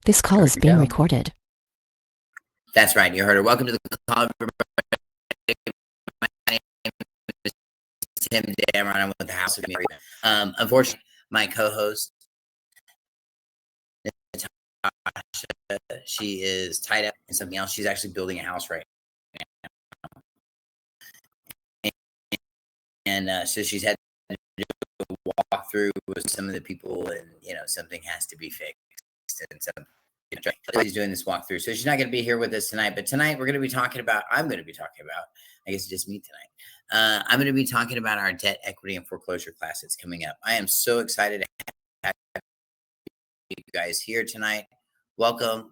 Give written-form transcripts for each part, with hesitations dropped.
This call is being recorded. That's right. You heard her. Welcome to the call, everybody. My name is Tim Dameron. I'm with the House of Media. Unfortunately, my co-host, Natasha, she is tied up in something else. She's actually building a house right now. And so she's had to do a walkthrough with some of the people, and, something has to be fixed. And so she's doing this walkthrough. So she's not going to be here with us tonight. But tonight, I'm going to be talking about, I guess it's just me tonight. I'm going to be talking about our debt, equity, and foreclosure class that's coming up. I am so excited to have you guys here tonight. Welcome.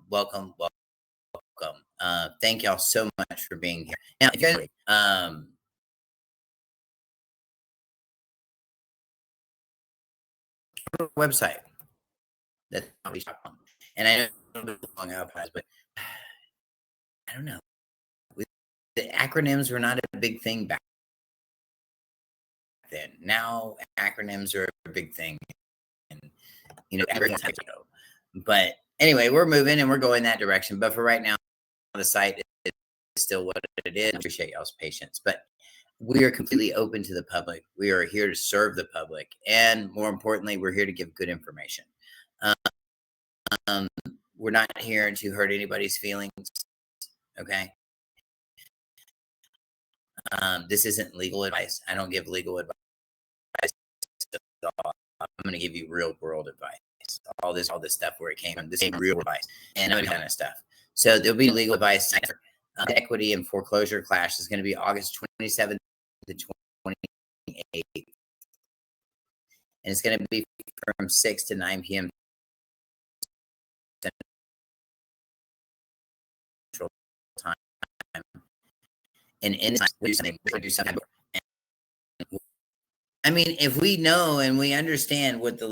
Thank y'all so much for being here. Now, if you guys, website that I'll be talking on. And I know it's long outpass, but I don't know. The acronyms were not a big thing back then. Now acronyms are a big thing, and everything's how to go. But anyway, we're moving and we're going that direction. But for right now, the site is still what it is. I appreciate y'all's patience, but we are completely open to the public. We are here to serve the public, and more importantly, we're here to give good information. We're not here to hurt anybody's feelings. Okay. This isn't legal advice. I don't give legal advice at all. I'm going to give you real world advice. All this stuff where it came from. This is real advice and that kind of stuff. So there'll be legal advice. Equity and foreclosure class is going to be August 27th to 28th. And it's going to be from 6 to 9 p.m. Central Time. And in this, we do something. I mean, if we know and we understand what the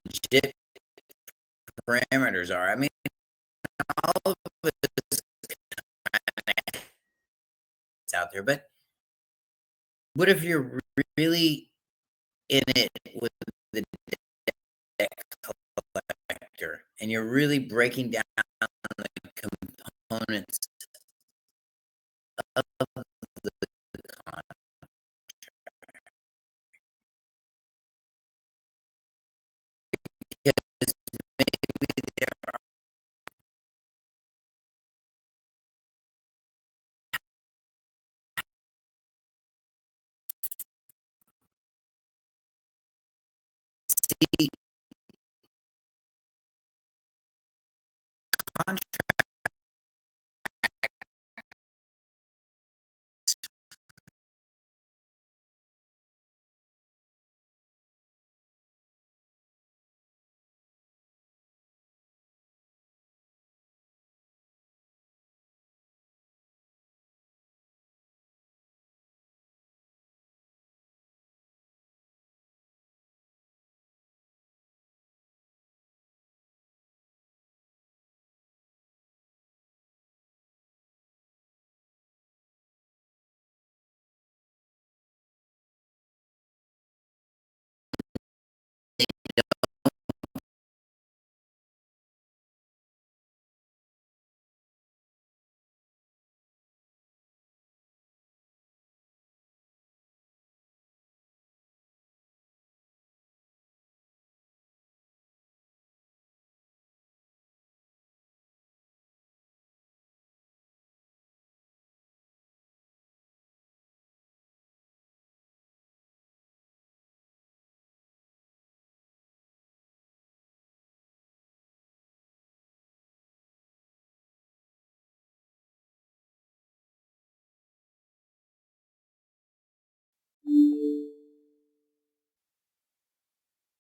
legit parameters are, I mean, all of it's out there. But what if you're really in it with the debt collector and you're really breaking down the components of the contract? Because maybe there are contracts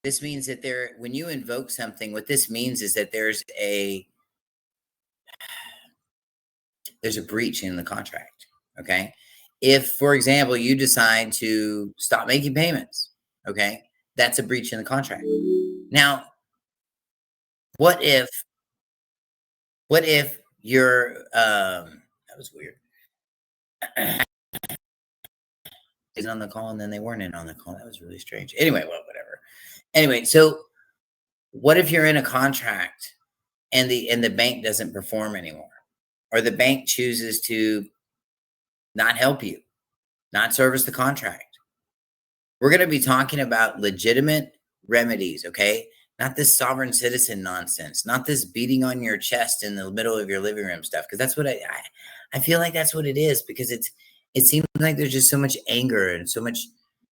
this means that when you invoke something, what this means is that there's a breach in the contract. Okay. If, for example, you decide to stop making payments, okay, that's a breach in the contract. Now, what if you're, that was weird. Is on the call and then they weren't in on the call. That was really strange. Anyway, well, whatever. Anyway, so what if you're in a contract and the bank doesn't perform anymore, or the bank chooses to not help you, not service the contract. We're going to be talking about legitimate remedies, okay? Not this sovereign citizen nonsense, not this beating on your chest in the middle of your living room stuff, because that's what I feel like that's what it is, because it seems like there's just so much anger and so much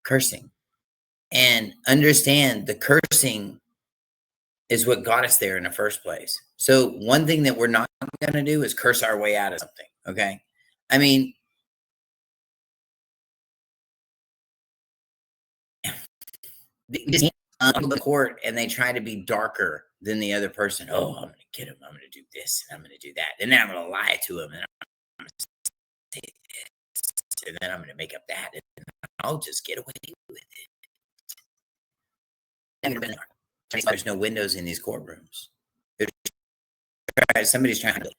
cursing. And understand the cursing is what got us there in the first place. So one thing that we're not going to do is curse our way out of something, okay? I mean, we just on the court and they try to be darker than the other person. Oh, I'm going to get him. I'm going to do this and I'm going to do that. And then I'm going to lie to him and I'm going to say this and then I'm going to make up that and I'll just get away with it. There's no windows in these courtrooms. Somebody's trying to.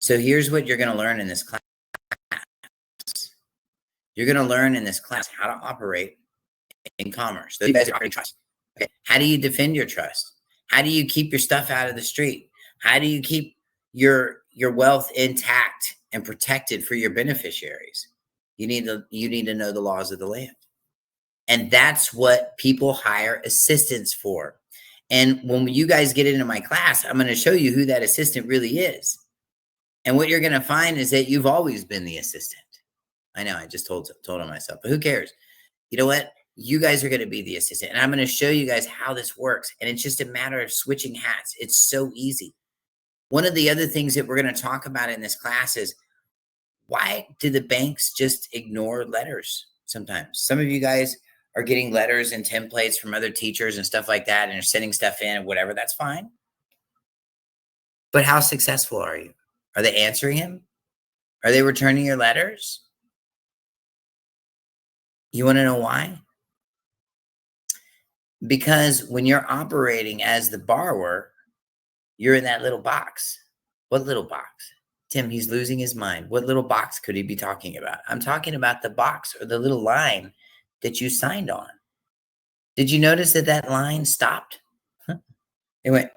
So here's what you're going to learn in this class. You're going to learn in this class how to operate in commerce. Those guys are trust. Okay. How do you defend your trust? How do you keep your stuff out of the street? How do you keep your wealth intact and protected for your beneficiaries? You need to know the laws of the land. And that's what people hire assistants for. And when you guys get into my class, I'm going to show you who that assistant really is. And what you're going to find is that you've always been the assistant. I know I just told on myself, but who cares? You know what? You guys are going to be the assistant. And I'm going to show you guys how this works. And it's just a matter of switching hats. It's so easy. One of the other things that we're going to talk about in this class is, why do the banks just ignore letters sometimes? Some of you guys are getting letters and templates from other teachers and stuff like that, and are sending stuff in and whatever, that's fine. But how successful are you? Are they answering him? Are they returning your letters? You want to know why? Because when you're operating as the borrower, you're in that little box. What little box? Tim, he's losing his mind. What little box could he be talking about? I'm talking about the box or the little line that you signed on. Did you notice that that line stopped? It went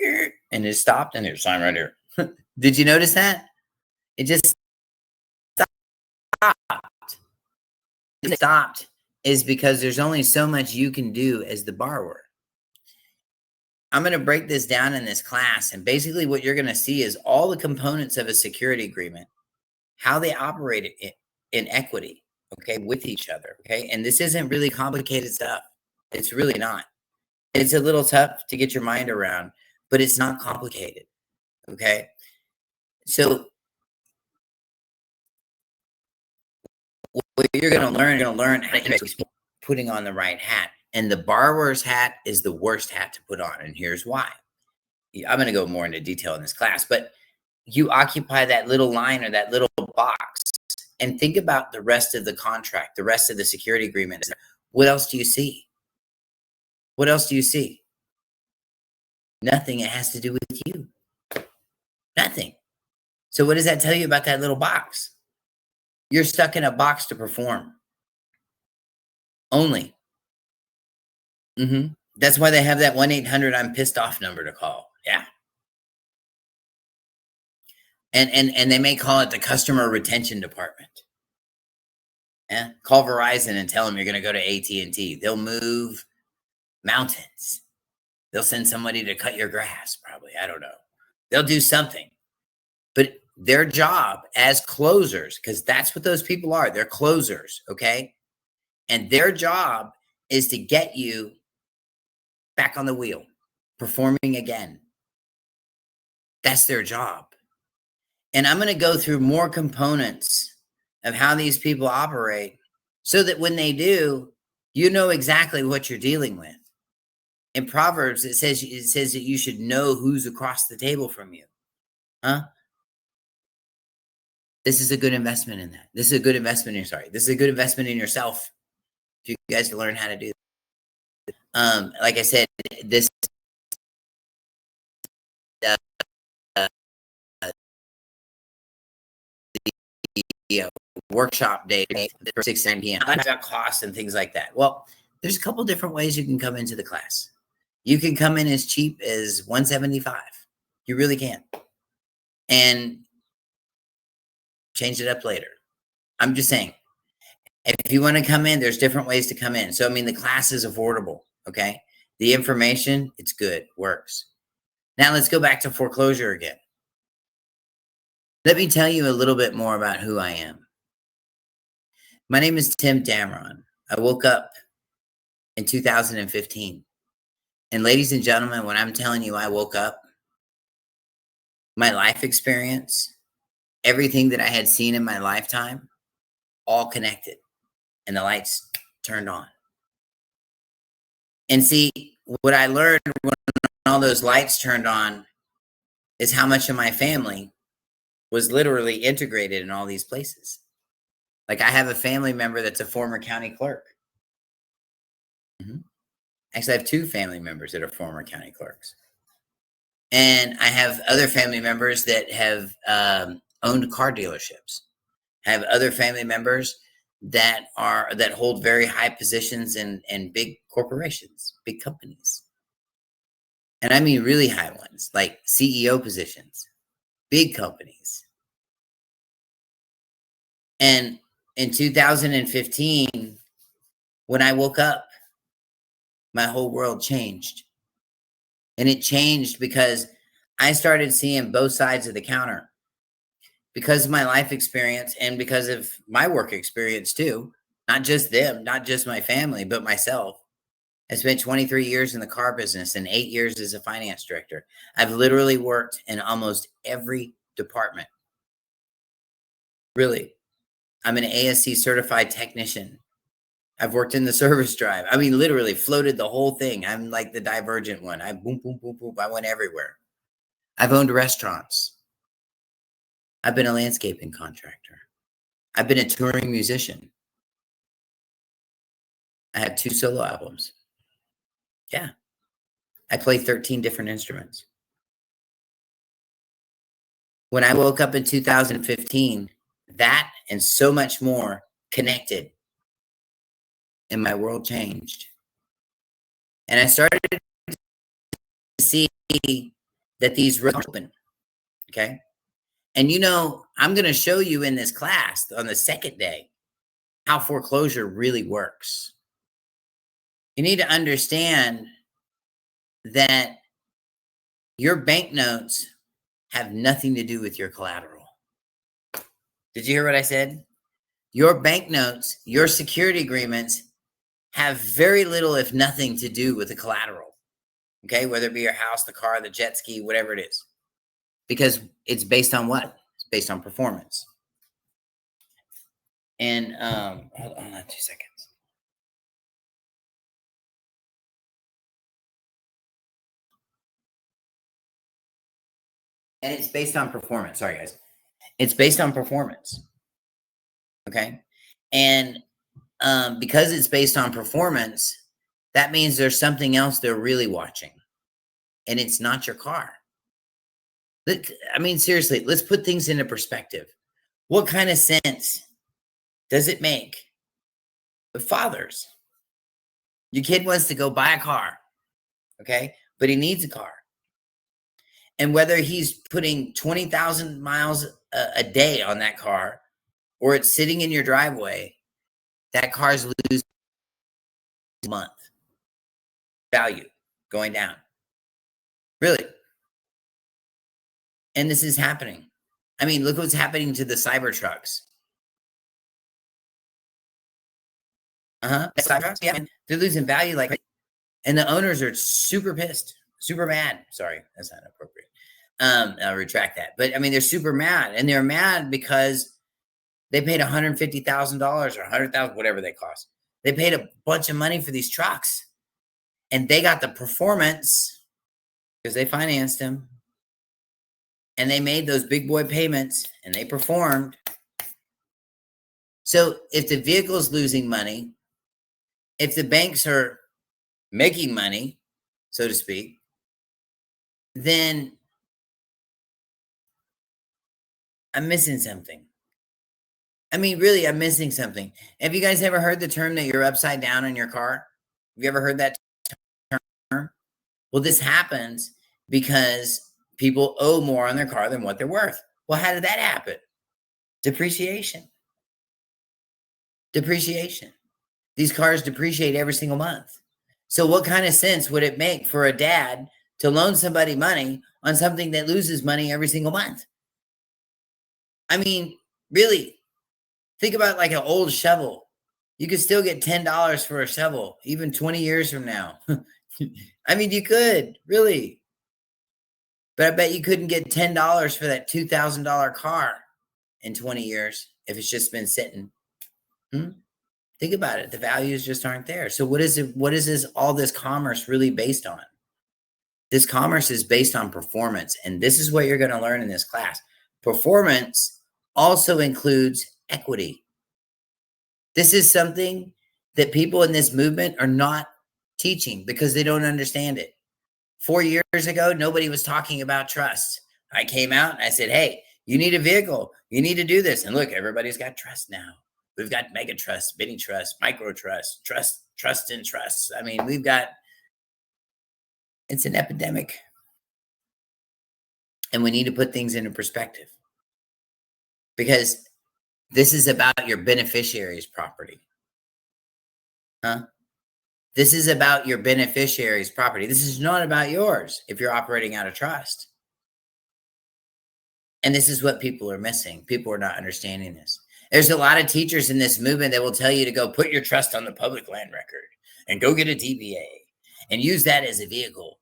and it stopped, and there's a sign right here. Did you notice that? It just stopped. It stopped is because there's only so much you can do as the borrower. I'm going to break this down in this class, and basically what you're going to see is all the components of a security agreement, how they operate in equity, okay, with each other, okay? And this isn't really complicated stuff. It's really not. It's a little tough to get your mind around, but it's not complicated, okay? So what you're going to learn how to putting on the right hat. And the borrower's hat is the worst hat to put on, and here's why. I'm going to go more into detail in this class, but you occupy that little line or that little box, and think about the rest of the contract, the rest of the security agreement. What else do you see? What else do you see? Nothing. It has to do with you. Nothing. So what does that tell you about that little box? You're stuck in a box to perform. Only. That's why they have that 1-800 I'm pissed off number to call. Yeah. And they may call it the customer retention department. Yeah. Call Verizon and tell them you're going to go to AT&T. They'll move mountains. They'll send somebody to cut your grass, probably. I don't know. They'll do something. But their job as closers, because that's what those people are. They're closers, okay? And their job is to get you back on the wheel, performing again. That's their job. And I'm going to go through more components of how these people operate so that when they do, you know exactly what you're dealing with. In Proverbs, it says that you should know who's across the table from you. Huh? This is a good investment in that. This is a good investment in, this is a good investment in yourself. If you guys learn how to do that. Like I said, this workshop day for 6 to 9 p.m. about costs and things like that. Well, there's a couple different ways you can come into the class. You can come in as cheap as $175. You really can. And change it up later. I'm just saying, if you want to come in, there's different ways to come in. So, I mean, the class is affordable. Okay. The information, it's good, works. Now let's go back to foreclosure again. Let me tell you a little bit more about who I am. My name is Tim Dameron. I woke up in 2015. And ladies and gentlemen, when I'm telling you I woke up, my life experience, everything that I had seen in my lifetime, all connected, and the lights turned on. And see, what I learned when all those lights turned on is how much of my family was literally integrated in all these places. Like, I have a family member that's a former county clerk. Actually, I have two family members that are former county clerks. And I have other family members that have owned car dealerships. I have other family members that hold very high positions in big corporations, big companies. And I mean really high ones, like CEO positions, big companies. And in 2015, when I woke up, my whole world changed. And it changed because I started seeing both sides of the counter. Because of my life experience and because of my work experience too, not just them, not just my family, but myself. I spent 23 years in the car business and 8 years as a finance director. I've literally worked in almost every department. Really. I'm an ASC certified technician. I've worked in the service drive. I mean, literally floated the whole thing. I'm like the divergent one. I boom, boom, boom, boom. I went everywhere. I've owned restaurants. I've been a landscaping contractor. I've been a touring musician. I have 2 solo albums. Yeah. I play 13 different instruments. When I woke up in 2015, that and so much more connected, and my world changed. And I started to see that these roads open. Okay. And I'm going to show you in this class on the second day how foreclosure really works. You need to understand that your banknotes have nothing to do with your collateral. Did you hear what I said? Your banknotes, your security agreements have very little, if nothing, to do with the collateral. Okay, whether it be your house, the car, the jet ski, whatever it is. Because it's based on what? It's based on performance. And hold on 2 seconds. And it's based on performance. Sorry, guys. It's based on performance. Okay. And because it's based on performance, that means there's something else they're really watching. And it's not your car. I mean, seriously, let's put things into perspective. What kind of sense does it make with fathers? Your kid wants to go buy a car, okay? But he needs a car. And whether he's putting 20,000 miles a day on that car, or it's sitting in your driveway, that car's losing a month. Value going down. Really. And this is happening. I mean, look what's happening to the cyber trucks. Cyber trucks, yeah, they're losing value like, and the owners are super pissed, super mad. Sorry, that's not appropriate. I'll retract that. But I mean, they're super mad, and they're mad because they paid $150,000 or $100,000, whatever they cost. They paid a bunch of money for these trucks, and they got the performance because they financed them, and they made those big boy payments, and they performed. So if the vehicle's losing money, if the banks are making money, so to speak, then I'm missing something. I mean, really, I'm missing something. Have you guys ever heard the term that you're upside down in your car? Have you ever heard that term? Well, this happens because people owe more on their car than what they're worth. Well, how did that happen? Depreciation. Depreciation. These cars depreciate every single month. So what kind of sense would it make for a dad to loan somebody money on something that loses money every single month? I mean, really, think about like an old shovel. You could still get $10 for a shovel, even 20 years from now. I mean, you could, really. But I bet you couldn't get $10 for that $2,000 car in 20 years if it's just been sitting. Think about it. The values just aren't there. So what is it? What is this? All this commerce really based on? This commerce is based on performance. And this is what you're going to learn in this class. Performance also includes equity. This is something that people in this movement are not teaching because they don't understand it. 4 years ago, nobody was talking about trust. I came out and I said, hey, you need a vehicle. You need to do this. And look, everybody's got trust now. We've got mega trust, mini trust, micro trust, trust in trust. I mean, it's an epidemic. And we need to put things into perspective because this is about your beneficiary's property. This is about your beneficiary's property. This is not about yours if you're operating out of trust. And this is what people are missing. People are not understanding this. There's a lot of teachers in this movement that will tell you to go put your trust on the public land record and go get a DBA and use that as a vehicle.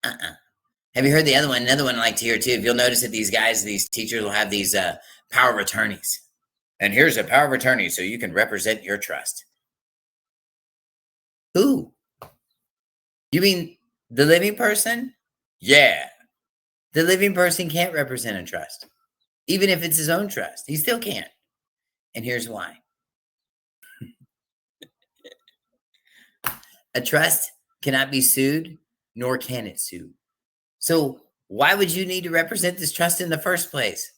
Have you heard the other one? Another one I like to hear too. If you'll notice that these teachers will have these power of attorneys. And here's a power of attorney so you can represent your trust. Who? You mean the living person? Yeah. The living person can't represent a trust. Even if it's his own trust, he still can't. And here's why. A trust cannot be sued, nor can it sue. So why would you need to represent this trust in the first place?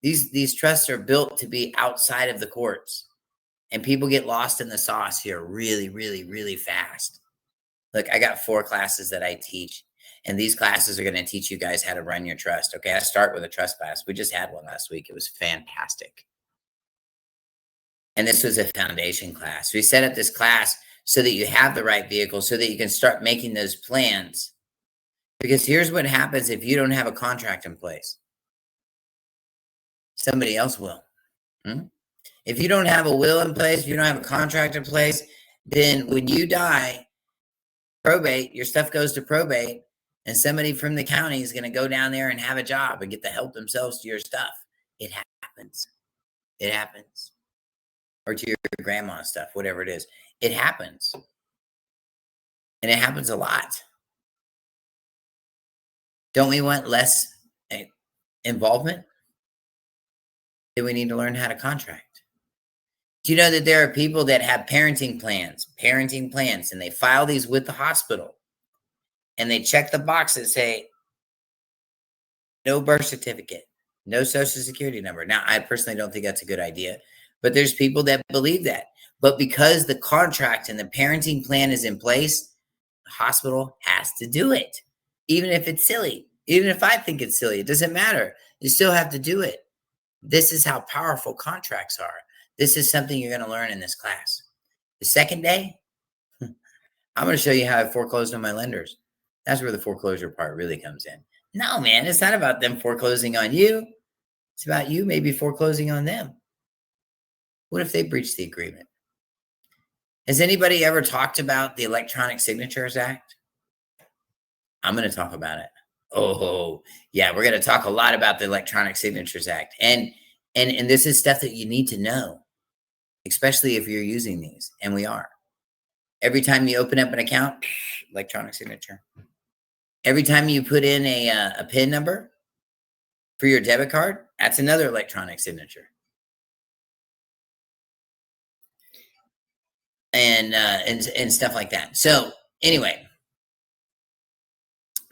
These trusts are built to be outside of the courts. And people get lost in the sauce here really, really, really fast. Look, I got 4 classes that I teach. And these classes are going to teach you guys how to run your trust. Okay, I start with a trust class. We just had one last week. It was fantastic. And this was a foundation class. We set up this class so that you have the right vehicle, so that you can start making those plans. Because here's what happens if you don't have a contract in place. Somebody else will. If you don't have a will in place, if you don't have a contract in place, then when you die, probate, your stuff goes to probate. And somebody from the county is going to go down there and have a job and get to help themselves to your stuff. It happens. It happens. Or to your grandma's stuff, whatever it is. It happens. And it happens a lot. Don't we want less involvement? Then we need to learn how to contract. Do you know that there are people that have parenting plans, and they file these with the hospital? And they check the box that say, no birth certificate, no social security number. Now, I personally don't think that's a good idea, but there's people that believe that. But because the contract and the parenting plan is in place, the hospital has to do it. Even if it's silly, even if I think it's silly, it doesn't matter. You still have to do it. This is how powerful contracts are. This is something you're going to learn in this class. The second day, I'm going to show you how I foreclosed on my lenders. That's where the foreclosure part really comes in. No, man, it's not about them foreclosing on you. It's about you maybe foreclosing on them. What if they breach the agreement? Has anybody ever talked about the Electronic Signatures Act? I'm going to talk about it. Oh, yeah, we're going to talk a lot about the Electronic Signatures Act. And this is stuff that you need to know, especially if you're using these, and we are. Every time you open up an account, electronic signature. Every time you put in a PIN number for your debit card, that's another electronic signature. And stuff like that. So anyway,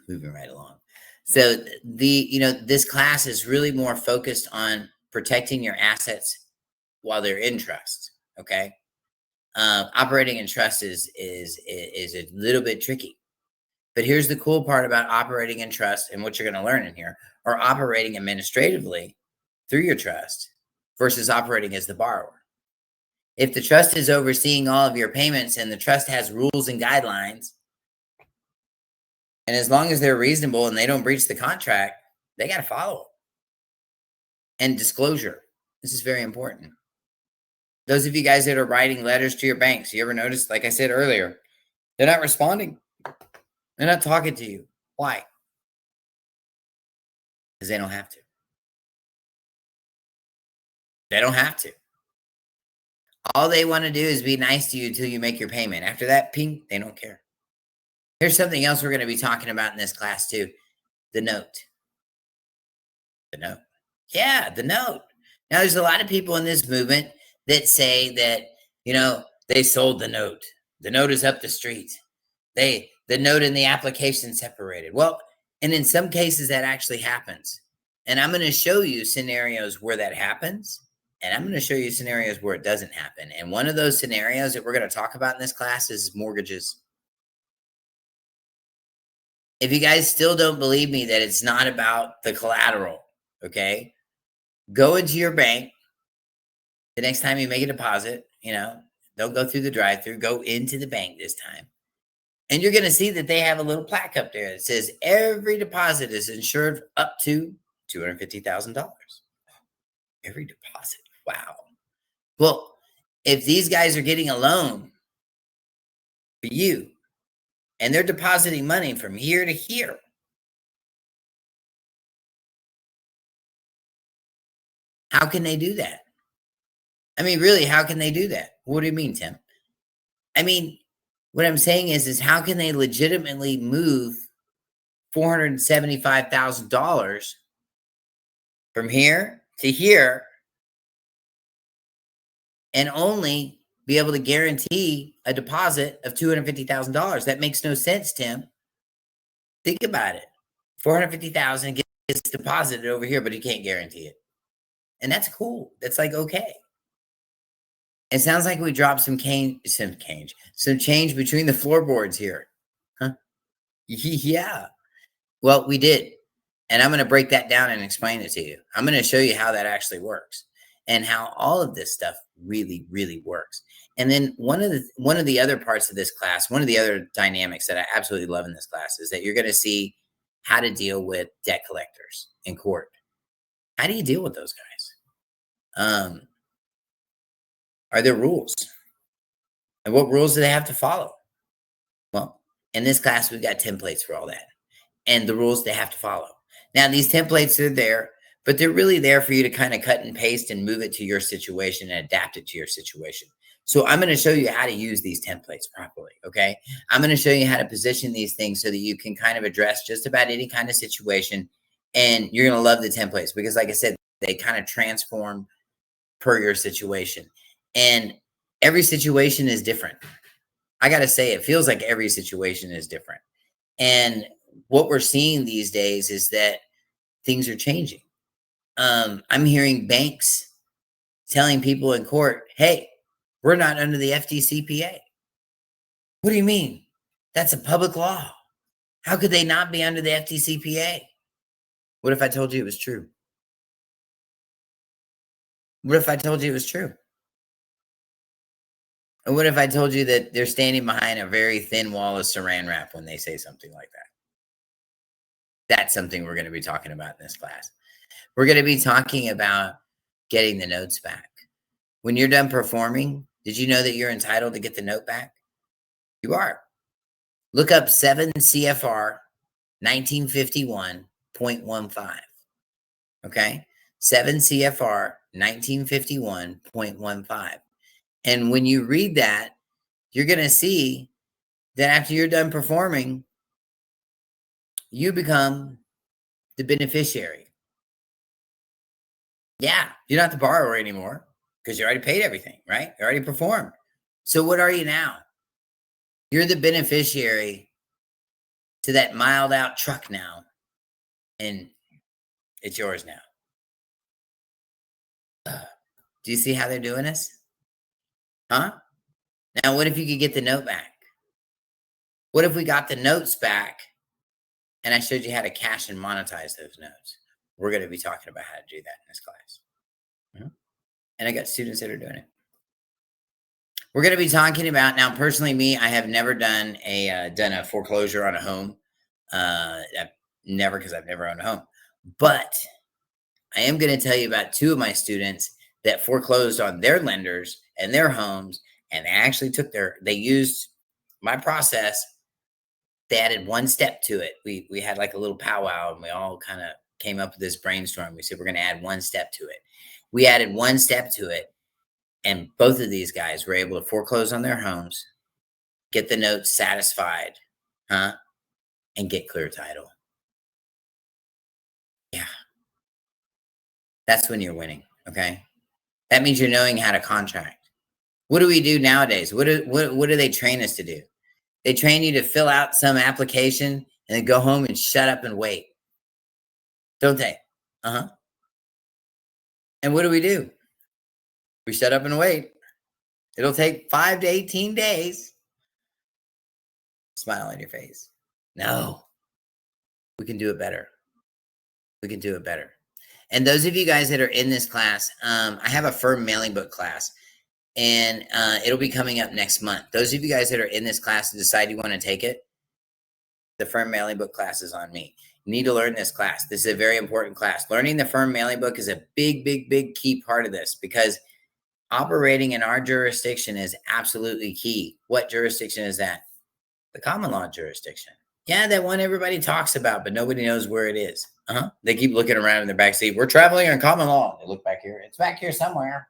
moving right along. So this class is really more focused on protecting your assets while they're in trust. Okay. Operating in trust is a little bit tricky But here's the cool part about operating in trust and what you're going to learn in here, or operating administratively through your trust versus operating as the borrower. If the trust is overseeing all of your payments and the trust has rules and guidelines, and as long as they're reasonable and they don't breach the contract, they got to follow. And disclosure. This is very important. Those of you guys that are writing letters to your banks, you ever notice, like I said earlier, they're not responding. They're not talking to you. Why? Because they don't have to. They don't have to. All they want to do is be nice to you until you make your payment. After that, ping, they don't care. Here's something else we're going to be talking about in this class too. The note. The note. Yeah, the note. Now, there's a lot of people in this movement that say that, they sold the note. The note is up the street. The note and the application separated. Well, and in some cases that actually happens. And I'm going to show you scenarios where that happens. And I'm going to show you scenarios where it doesn't happen. And one of those scenarios that we're going to talk about in this class is mortgages. If you guys still don't believe me that it's not about the collateral, okay, go into your bank the next time you make a deposit, don't go through the drive-through, go into the bank this time. And you're going to see that they have a little plaque up there that says every deposit is insured up to $250,000. Every deposit. Wow. Well, if these guys are getting a loan for you and they're depositing money from here to here, how can they do that? I mean, really, how can they do that? What do you mean, Tim? I mean, what I'm saying is how can they legitimately move $475,000 from here to here and only be able to guarantee a deposit of $250,000? That makes no sense, Tim. Think about it. $450,000 gets deposited over here, but he can't guarantee it. And that's cool. That's like, okay. It sounds like we dropped some change between the floorboards here. Huh? Yeah. Well, we did. And I'm going to break that down and explain it to you. I'm going to show you how that actually works and how all of this stuff really, really works. And then one of the other parts of this class, one of the other dynamics that I absolutely love in this class is that you're going to see how to deal with debt collectors in court. How do you deal with those guys? Are there rules? And what rules do they have to follow? Well, in this class, we've got templates for all that and the rules they have to follow. Now, these templates are there, but they're really there for you to kind of cut and paste and move it to your situation and adapt it to your situation. So I'm going to show you how to use these templates properly, okay? I'm going to show you how to position these things so that you can kind of address just about any kind of situation, and you're going to love the templates because, like I said, they kind of transform per your situation. And every situation is different. I got to say, it feels like every situation is different. And what we're seeing these days is that things are changing. I'm hearing banks telling people in court, hey, we're not under the FDCPA. What do you mean? That's a public law. How could they not be under the FDCPA? What if I told you it was true? What if I told you it was true? And what if I told you that they're standing behind a very thin wall of saran wrap when they say something like that? That's something we're going to be talking about in this class. We're going to be talking about getting the notes back. When you're done performing, did you know that you're entitled to get the note back? You are. Look up 7 CFR 1951.15. Okay? 7 CFR 1951.15. And when you read that, you're going to see that after you're done performing, you become the beneficiary. Yeah, you're not the borrower anymore because you already paid everything, right? You already performed. So what are you now? You're the beneficiary to that miled out truck now, and it's yours now. Do you see how they're doing this? Huh? Now, what if you could get the note back? What if we got the notes back and I showed you how to cash and monetize those notes? We're going to be talking about how to do that in this class. And I got students that are doing it. We're going to be talking about now. Personally, me, I have never done a foreclosure on a home. Never, because I've never owned a home. But I am going to tell you about two of my students that foreclosed on their lenders and their homes, and they actually they used my process. They added one step to it. We had like a little powwow, and we all kind of came up with this brainstorm. We said, we're going to add one step to it. We added one step to it. And both of these guys were able to foreclose on their homes, get the notes satisfied, and get clear title. Yeah. That's when you're winning. Okay. That means you're knowing how to contract. What do we do nowadays? What do they train us to do? They train you to fill out some application and then go home and shut up and wait. Don't they? And what do? We shut up and wait. It'll take 5 to 18 days. Smile on your face. No, we can do it better. We can do it better. And those of you guys that are in this class, I have a firm mailing book class, and it'll be coming up next month. Those of you guys that are in this class and decide you want to take it, the firm mailing book class is on me. You need to learn this class. This is a very important class. Learning the firm mailing book is a big, big, big key part of this, because operating in our jurisdiction is absolutely key. What jurisdiction is that? The common law jurisdiction. Yeah, that one everybody talks about, but nobody knows where it is. They keep looking around in their back seat. We're traveling on common law. They look back here. It's back here somewhere,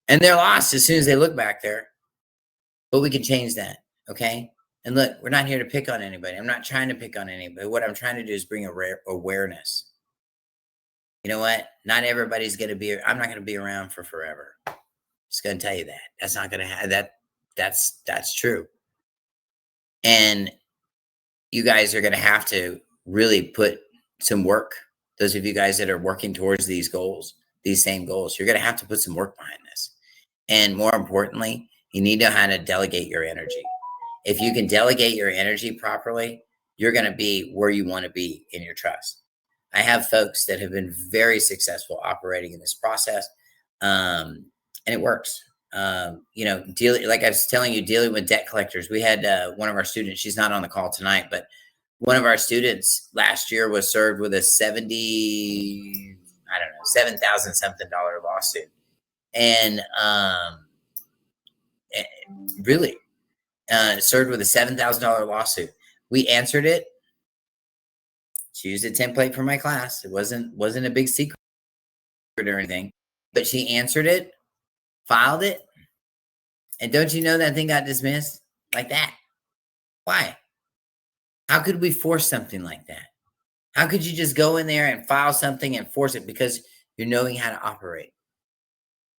And they're lost as soon as they look back there. But we can change that, okay? And look, we're not here to pick on anybody. I'm not trying to pick on anybody. What I'm trying to do is bring awareness. You know what? Not everybody's going to be, I'm not going to be around for forever. Just going to tell you that. That's not going to happen. That's true. And you guys are going to have to really put some work. Those of you guys that are working towards these goals, these same goals, you're going to have to put some work behind this. And more importantly, you need to know how to delegate your energy. If you can delegate your energy properly, you're going to be where you want to be in your trust. I have folks that have been very successful operating in this process, and it works. Dealing, like I was telling you, dealing with debt collectors. We had one of our students, she's not on the call tonight, but one of our students last year was served with a $7,000 something lawsuit. And really served with a $7,000 lawsuit. We answered it. She used a template for my class. It wasn't a big secret or anything, but she answered it, filed it. And don't you know that thing got dismissed like that? Why? How could we force something like that? How could you just go in there and file something and force it? Because you're knowing how to operate.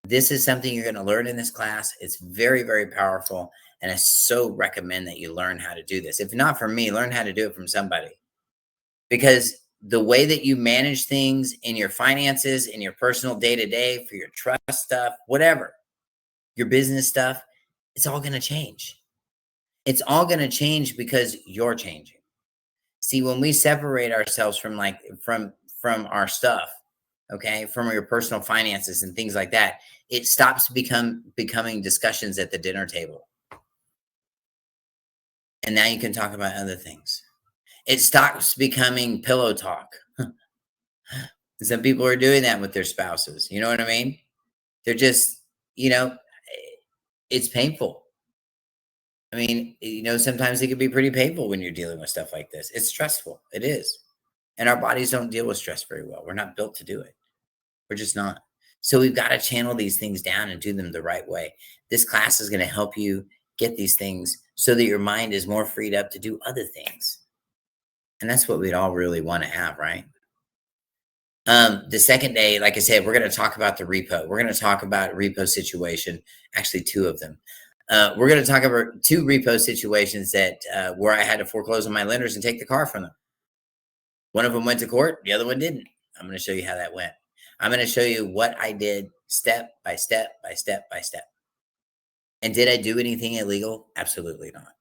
This is something you're going to learn in this class. It's very, very powerful. And I so recommend that you learn how to do this. If not from me, learn how to do it from somebody. Because the way that you manage things in your finances, in your personal day-to-day, for your trust stuff, whatever, your business stuff, it's all going to change. It's all going to change because you're changing. See, when we separate ourselves from our stuff, okay, from your personal finances and things like that, it stops becoming discussions at the dinner table. And now you can talk about other things. It stops becoming pillow talk. Some people are doing that with their spouses. You know what I mean? They're just, it's painful. I mean, sometimes it can be pretty painful when you're dealing with stuff like this. It's stressful. It is. And our bodies don't deal with stress very well. We're not built to do it. We're just not. So we've got to channel these things down and do them the right way. This class is going to help you get these things so that your mind is more freed up to do other things. And that's what we'd all really want to have, right? The second day, like I said, we're going to talk about the repo. We're going to talk about repo situation, actually two of them. We're going to talk about two repo situations that where I had to foreclose on my lenders and take the car from them. One of them went to court. The other one didn't. I'm going to show you how that went. I'm going to show you what I did step by step by step by step. And did I do anything illegal? Absolutely not.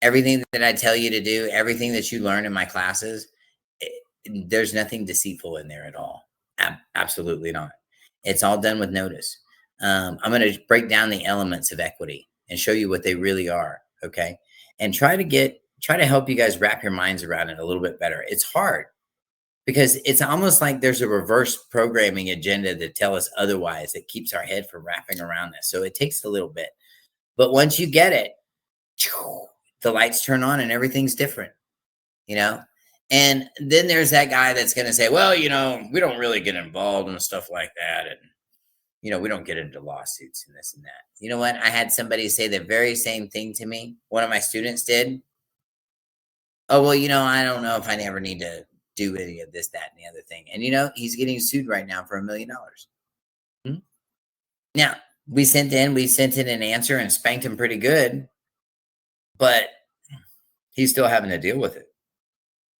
Everything that I tell you to do, everything that you learn in my classes, there's nothing deceitful in there at all. Absolutely not. It's all done with notice. I'm going to break down the elements of equity and show you what they really are. Okay. And try to help you guys wrap your minds around it a little bit better. It's hard because it's almost like there's a reverse programming agenda to tell us otherwise that keeps our head from wrapping around this. So it takes a little bit, but once you get it, the lights turn on and everything's different, you know? And then there's that guy that's going to say, well, we don't really get involved in stuff like that. And, we don't get into lawsuits and this and that. You know what? I had somebody say the very same thing to me. One of my students did. Oh, well, I don't know if I ever need to do any of this, that, and the other thing. And, he's getting sued right now for $1 million. Hmm? Now, we sent in an answer and spanked him pretty good, but he's still having to deal with it.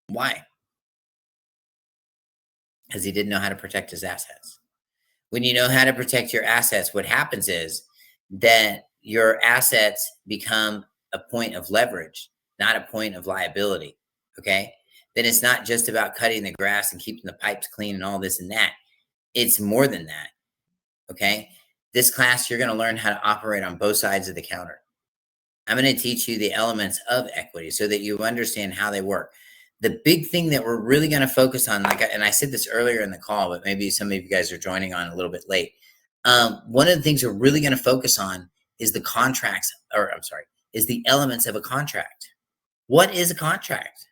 Why? Because he didn't know how to protect his assets. When you know how to protect your assets, what happens is that your assets become a point of leverage, not a point of liability. Okay. Then it's not just about cutting the grass and keeping the pipes clean and all this and that. It's more than that. Okay. This class, you're going to learn how to operate on both sides of the counter. I'm going to teach you the elements of equity so that you understand how they work. The big thing that we're really going to focus on, and I said this earlier in the call, but maybe some of you guys are joining on a little bit late. One of the things we're really going to focus on is the is the elements of a contract. What is a contract?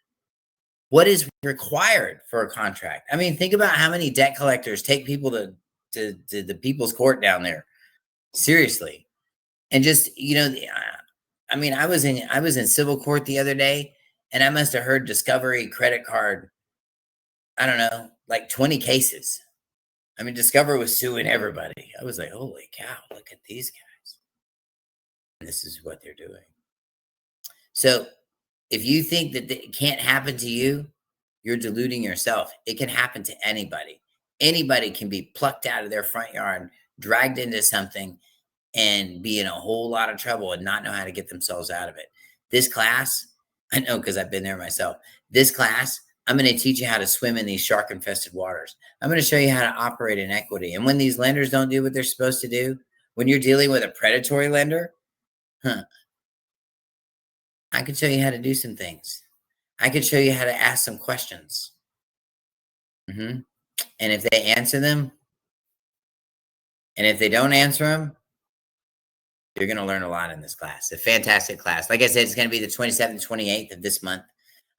What is required for a contract? I mean, think about how many debt collectors take people to the people's court down there. Seriously. And just, I was in civil court the other day, and I must have heard Discovery credit card, I don't know, like 20 cases. I mean, Discover was suing everybody. I was like, holy cow, look at these guys. And this is what they're doing. So if you think that it can't happen to you, you're deluding yourself. It can happen to anybody. Anybody can be plucked out of their front yard, dragged into something, and be in a whole lot of trouble and not know how to get themselves out of it. This class, I know because I've been there myself. This class, I'm going to teach you how to swim in these shark-infested waters. I'm going to show you how to operate in equity. And when these lenders don't do what they're supposed to do, when you're dealing with a predatory lender, I could show you how to do some things. I could show you how to ask some questions. And if they answer them, and if they don't answer them, you're going to learn a lot in this class. A fantastic class. Like I said, it's going to be the 27th, 28th of this month.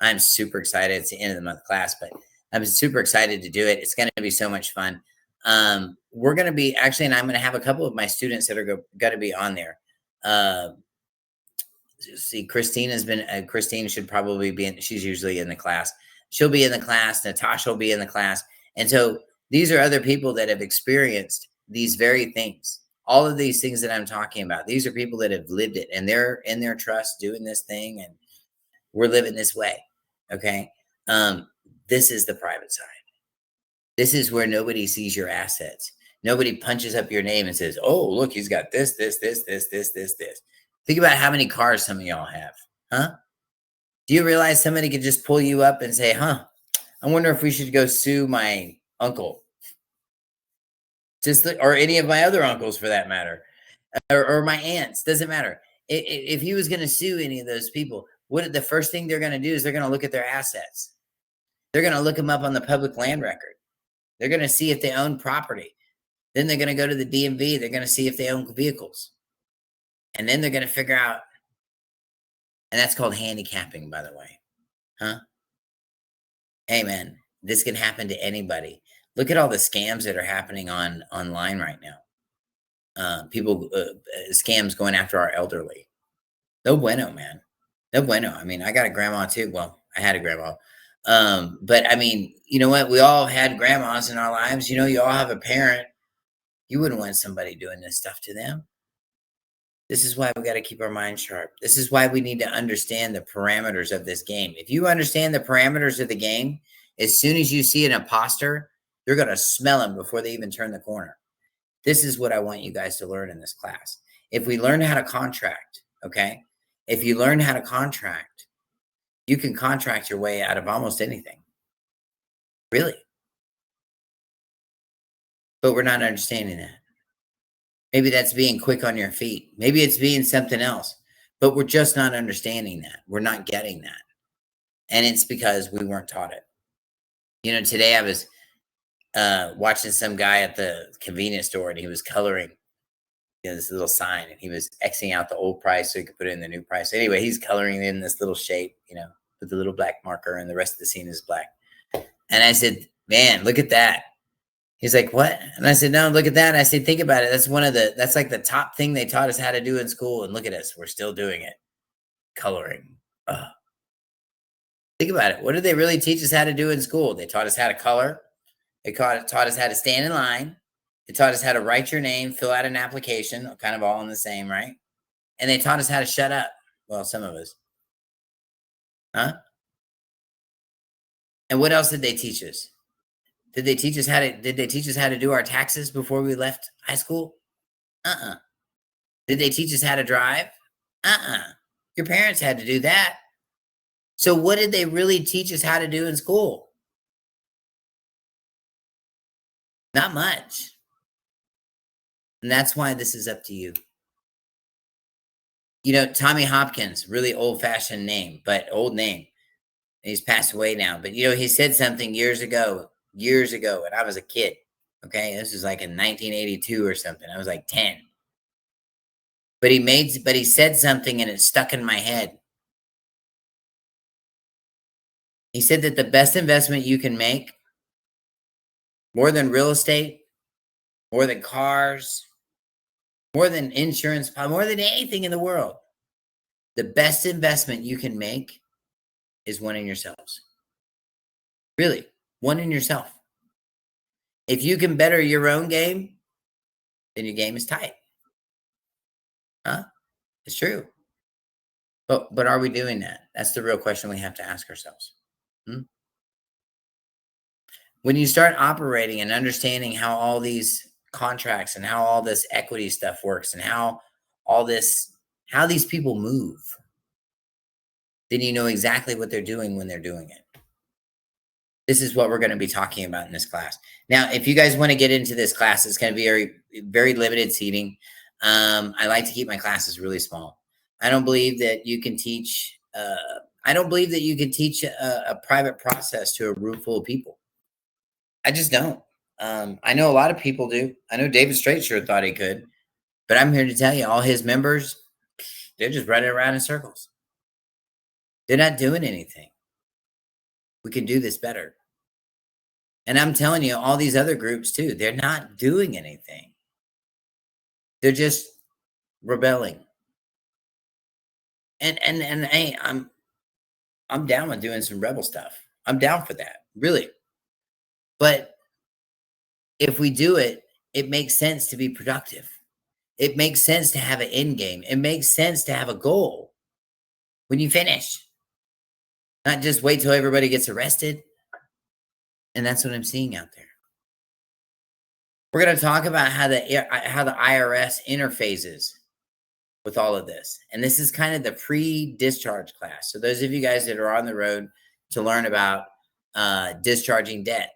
I'm super excited. It's the end of the month class, but I'm super excited to do it. It's going to be so much fun. We're going to be and I'm going to have a couple of my students that are going to be on there. See, Christine should probably be she's usually in the class. She'll be in the class. Natasha will be in the class. And so these are other people that have experienced these very things. All of these things that I'm talking about, these are people that have lived it, and they're in their trust doing this thing, and we're living this way. Okay. This is the private side. This is where nobody sees your assets. Nobody punches up your name and says, oh, look, he's got this. Think about how many cars some of y'all have. Huh? Do you realize somebody could just pull you up and say, I wonder if we should go sue my uncle? Or any of my other uncles for that matter, or my aunts, doesn't matter. If he was going to sue any of those people, the first thing they're going to do is they're going to look at their assets. They're going to look them up on the public land record. They're going to see if they own property. Then they're going to go to the DMV. They're going to see if they own vehicles. And then they're going to figure out, and that's called handicapping, by the way. Huh? Hey, man, this can happen to anybody. Look at all the scams that are happening online right now. People, scams going after our elderly. No bueno, man. No bueno. I mean, I got a grandma too. Well, I had a grandma. But I mean, you know what? We all had grandmas in our lives. You all have a parent. You wouldn't want somebody doing this stuff to them. This is why we got to keep our mind sharp. This is why we need to understand the parameters of this game. If you understand the parameters of the game, as soon as you see an imposter, you're going to smell them before they even turn the corner. This is what I want you guys to learn in this class. If we learn how to contract, okay, If you learn how to contract, you can contract your way out of almost anything. Really. But we're not understanding that. Maybe that's being quick on your feet. Maybe it's being something else. But we're just not understanding that. We're not getting that. And it's because we weren't taught it. Today I was watching some guy at the convenience store, and he was coloring this little sign, and he was Xing out the old price so he could put in the new price. Anyway, he's coloring in this little shape, with the little black marker, and the rest of the scene is black. And I said, man, look at that. He's like, what? And I said, no, look at that. And I said, think about it. That's like the top thing they taught us how to do in school. And look at us. We're still doing it. Coloring. Ugh. Think about it. What did they really teach us how to do in school? They taught us how to color. They taught us how to stand in line. They taught us how to write your name, fill out an application, kind of all in the same, right? And they taught us how to shut up. Well, some of us. Huh? And what else did they teach us? Did they teach us how to do our taxes before we left high school? Uh-uh. Did they teach us how to drive? Uh-uh. Your parents had to do that. So what did they really teach us how to do in school? Not much. And that's why this is up to you. Tommy Hopkins, really old-fashioned name, but old name. He's passed away now. But, he said something years ago, and I was a kid. Okay. This was like in 1982 or something. I was like 10. But he said something, and it stuck in my head. He said that the best investment you can make, more than real estate, more than cars, more than insurance, more than anything in the world, the best investment you can make is one in yourselves. Really, one in yourself. If you can better your own game, then your game is tight. Huh? It's true. But are we doing that? That's the real question we have to ask ourselves. When you start operating and understanding how all these contracts and how all this equity stuff works and how these people move, then you know exactly what they're doing when they're doing it. This is what we're going to be talking about in this class. Now, if you guys want to get into this class, it's going to be very, very limited seating. I like to keep my classes really small. I don't believe that you can teach. I don't believe that you can teach a private process to a room full of people. I just don't. I know a lot of people do. I know David Straight sure thought he could, but I'm here to tell you, all his members, they're just running around in circles. They're not doing anything. We can do this better. And I'm telling you, all these other groups too, they're not doing anything. They're just rebelling. And hey, I'm down with doing some rebel stuff. I'm down for that, really. But if we do it, it makes sense to be productive. It makes sense to have an end game. It makes sense to have a goal when you finish. Not just wait till everybody gets arrested. And that's what I'm seeing out there. We're going to talk about how the IRS interfaces with all of this. And this is kind of the pre-discharge class. So those of you guys that are on the road to learn about discharging debt,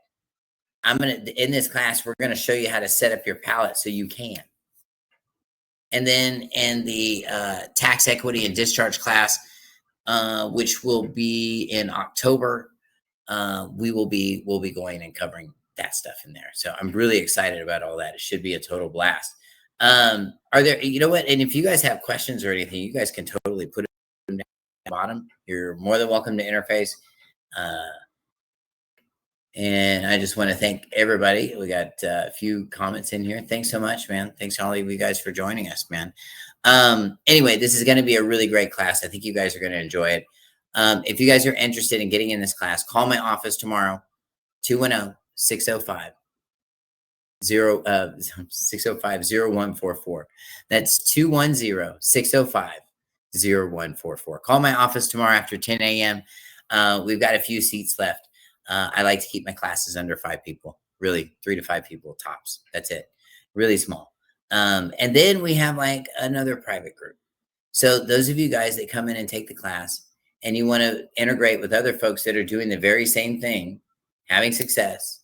in this class, we're going to show you how to set up your pallet so you can. And then in the tax equity and discharge class, which will be in October, we'll be going and covering that stuff in there. So I'm really excited about all that. It should be a total blast. Are there, you know what? And if you guys have questions or anything, you guys can totally put them down at the bottom. You're more than welcome to interface. And I just want to thank everybody. We got a few comments in here. Thanks so much, man. Thanks all of you guys for joining us, man. Anyway, this is going to be a really great class. I think you guys are going to enjoy it. If you guys are interested in getting in this class, call my office tomorrow, 210-605-0144. That's 210-605-0144. Call my office tomorrow after 10 a.m. We've got a few seats left. I like to keep my classes under 5 people, really 3 to 5 people tops. That's it. Really small. And then we have like another private group. So those of you guys that come in and take the class and you want to integrate with other folks that are doing the very same thing, having success,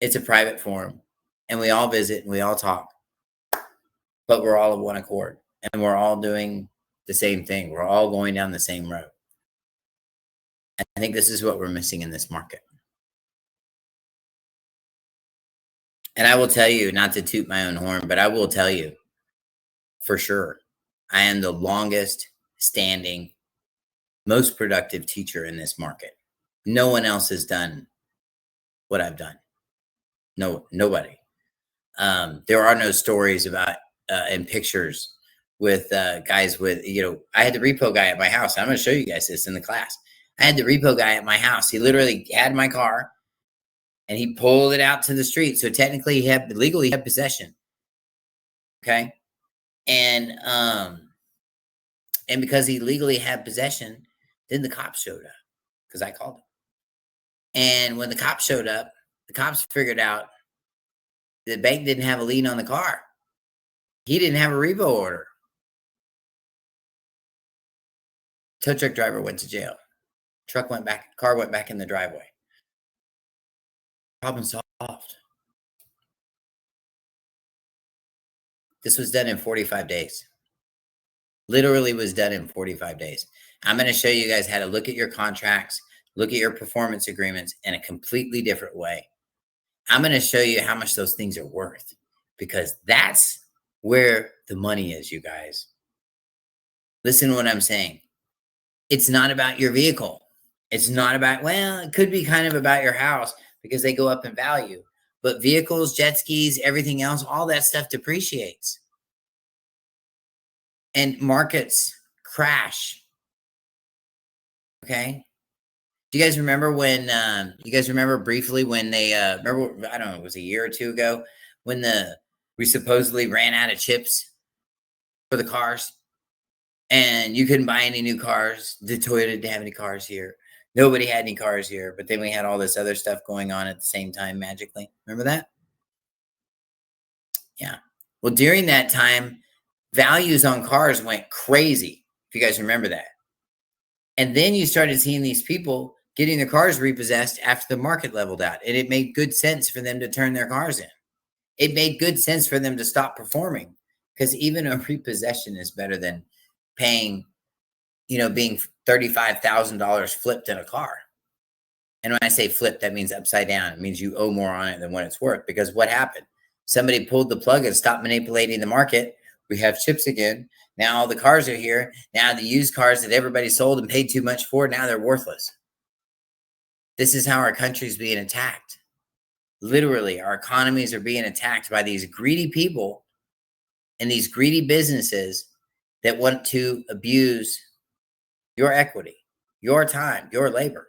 it's a private forum and we all visit and we all talk, but we're all of one accord and we're all doing the same thing. We're all going down the same road. I think this is what we're missing in this market. And I will tell you, not to toot my own horn, but I will tell you for sure, I am the longest standing, most productive teacher in this market. No one else has done what I've done. No, nobody. There are no stories about and pictures with guys with, I had the repo guy at my house. I'm going to show you guys this in the class. I had the repo guy at my house. He literally had my car and he pulled it out to the street. So technically legally he had possession. Okay. And because he legally had possession, then the cops showed up because I called them. And when the cops showed up, the cops figured out the bank didn't have a lien on the car. He didn't have a repo order. Tow truck driver went to jail. Truck went back, car went back in the driveway. Problem solved. This was done in 45 days. Literally was done in 45 days. I'm going to show you guys how to look at your contracts, look at your performance agreements in a completely different way. I'm going to show you how much those things are worth because that's where the money is, you guys. Listen to what I'm saying. It's not about your vehicle. It's not about, well, it could be kind of about your house because they go up in value. But vehicles, jet skis, everything else, all that stuff depreciates. And markets crash. Okay? Do you guys remember when, briefly when they, remember, I don't know, it was a year or two ago when we supposedly ran out of chips for the cars and you couldn't buy any new cars. The Toyota didn't have any cars here. Nobody had any cars here, but then we had all this other stuff going on at the same time magically. Remember that? Yeah. Well, during that time, values on cars went crazy, if you guys remember that. And then you started seeing these people getting their cars repossessed after the market leveled out. And it made good sense for them to turn their cars in. It made good sense for them to stop performing because even a repossession is better than paying, being $35,000 flipped in a car. And when I say flipped, that means upside down. It means you owe more on it than what it's worth. Because what happened? Somebody pulled the plug and stopped manipulating the market. We have chips again. Now all the cars are here. Now the used cars that everybody sold and paid too much for, now they're worthless. This is how our country's being attacked. Literally, our economies are being attacked by these greedy people and these greedy businesses that want to abuse your equity, your time, your labor.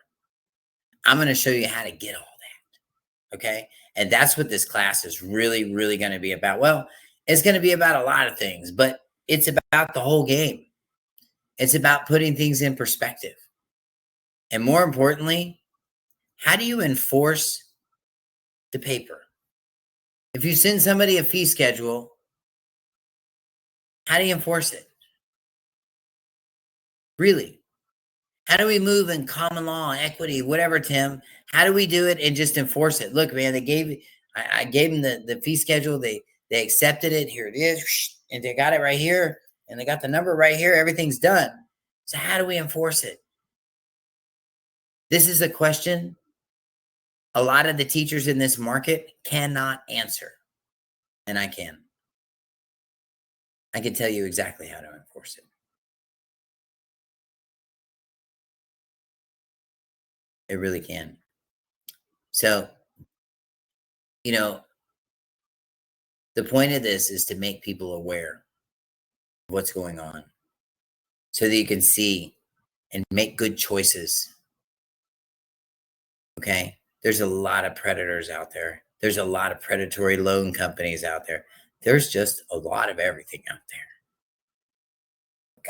I'm going to show you how to get all that. Okay. And that's what this class is really, really going to be about. Well, it's going to be about a lot of things, but it's about the whole game. It's about putting things in perspective. And more importantly, how do you enforce the paper? If you send somebody a fee schedule, how do you enforce it? Really? How do we move in common law, equity, whatever, Tim? How do we do it and just enforce it? Look, man, I gave them the fee schedule. They accepted it. Here it is. And they got it right here. And they got the number right here. Everything's done. So how do we enforce it? This is a question a lot of the teachers in this market cannot answer. And I can. I can tell you exactly how to enforce it. It really can. So, the point of this is to make people aware of what's going on so that you can see and make good choices. Okay? There's a lot of predators out there. There's a lot of predatory loan companies out there. There's just a lot of everything out there.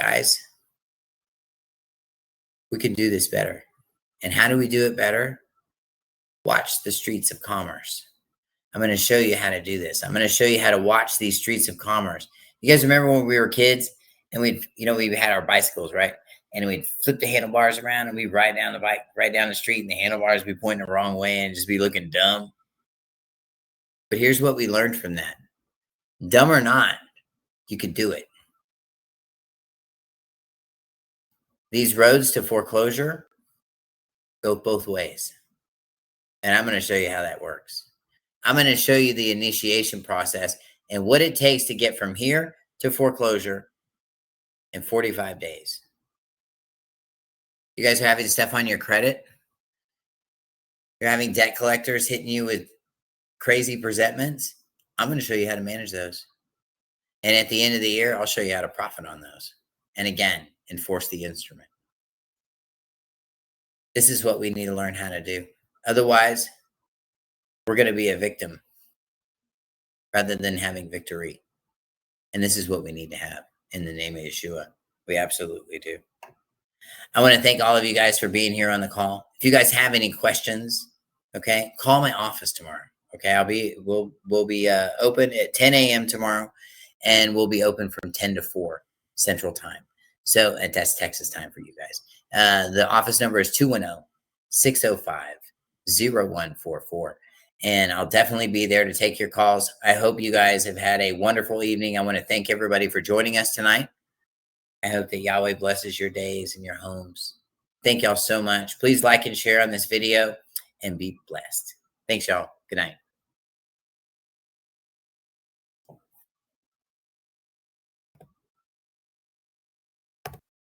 Guys, we can do this better. And how do we do it better? Watch the streets of commerce. I'm going to show you how to do this. I'm going to show you how to watch these streets of commerce. You guys remember when we were kids And we had our bicycles, right? And we'd flip the handlebars around and we'd ride down the bike, right down the street, and the handlebars would be pointing the wrong way and just be looking dumb. But here's what we learned from that. Dumb or not, you could do it. These roads to foreclosure go both ways. And I'm going to show you how that works. I'm going to show you the initiation process and what it takes to get from here to foreclosure in 45 days. You guys are having stuff on your credit? You're having debt collectors hitting you with crazy presentments? I'm going to show you how to manage those. And at the end of the year, I'll show you how to profit on those. And again, enforce the instrument. This is what we need to learn how to do. Otherwise, we're going to be a victim rather than having victory. And this is what we need to have in the name of Yeshua. We absolutely do. I want to thank all of you guys for being here on the call. If you guys have any questions, okay, call my office tomorrow. Okay, we'll be open at 10 a.m. tomorrow, and we'll be open from 10 to 4 Central Time. So that's Texas time for you guys. The office number is 210-605-0144. And I'll definitely be there to take your calls. I hope you guys have had a wonderful evening. I want to thank everybody for joining us tonight. I hope that Yahweh blesses your days and your homes. Thank y'all so much. Please like and share on this video and be blessed. Thanks, y'all. Good night.